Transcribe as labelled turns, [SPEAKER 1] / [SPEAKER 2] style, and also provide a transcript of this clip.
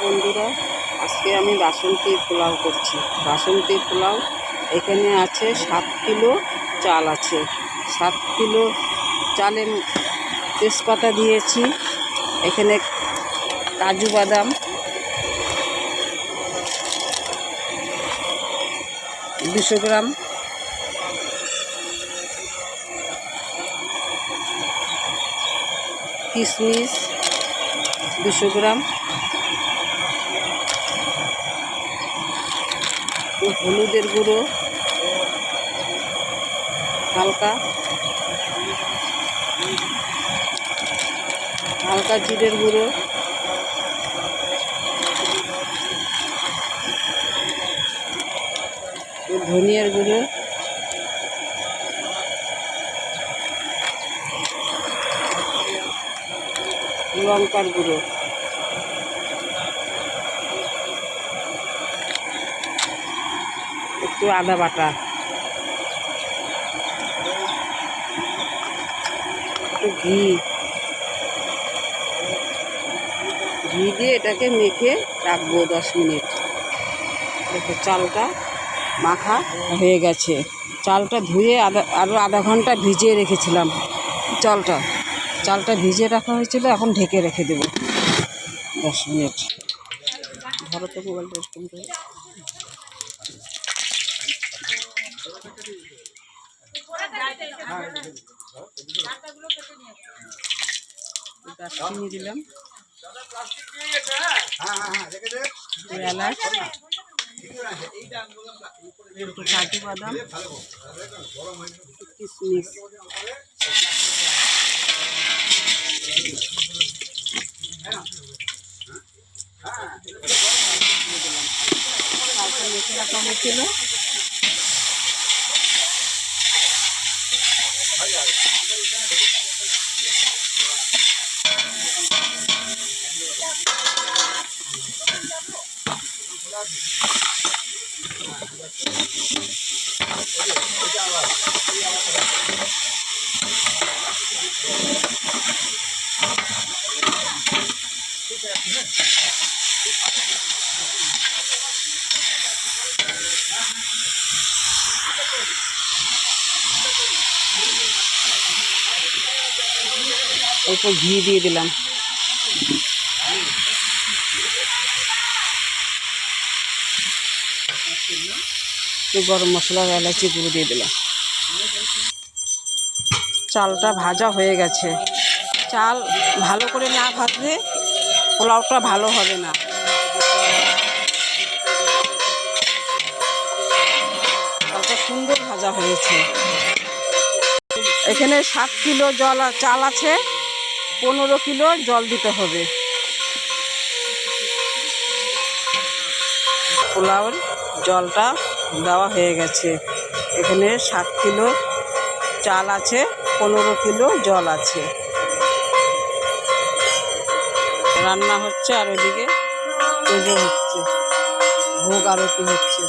[SPEAKER 1] বন্ধুরা, আজকে আমি বাসন্তী পোলাও করছি। বাসন্তী পোলাও এখানে আছে 7 কিলো চাল আছে। 7 কিলো চালে তেজপাতা দিয়েছি, এখানে কাজু বাদাম, দুশো গ্রাম, কিশমিশ 200 গ্রাম, হলুদের গুঁড়ো হালকা জিরের গুঁড়ো, ধনিয়ার গুঁড়ো, লঙ্কার গুঁড়ো, একটু আদা বাটা, একটু ঘি দিয়ে এটাকে মেখে রাখবো 10 মিনিট। দেখো চালটা মাখা হয়ে গেছে। চালটা ধুয়ে আরও আধা ঘন্টা ভিজিয়ে রেখেছিলাম। চালটা ভিজিয়ে রাখা হয়েছিল, এখন ঢেকে রেখে দেবো 10 মিনিট। ধরো তো মোবাইলটা এরকম করে। দারচিনি দিলাম, এলাচ, একটু কাজু বাদাম, কিশমিশ, চালটা মেখে রাখা হয়েছিল। অল্প ঘি দিয়ে দিলাম, গরম মশলা, এলাচি গুঁড়ো দিয়ে দিলাম। চালটা ভাজা হয়ে গেছে। চাল ভালো করে না ভাজলে পোলাওটা ভালো হবে না। চালটা সুন্দর ভাজা হয়েছে। এখানে 7 কিলো চাল আছে, 15 কিলো জল দিতে হবে। পোলাওর জলটা দেওয়া হয়ে গেছে। এখানে 7 কিলো চাল আছে, 15 কিলো জল আছে। রান্না হচ্ছে আর ওদিকে পুজো হচ্ছে, ভোগ আরতি হচ্ছে।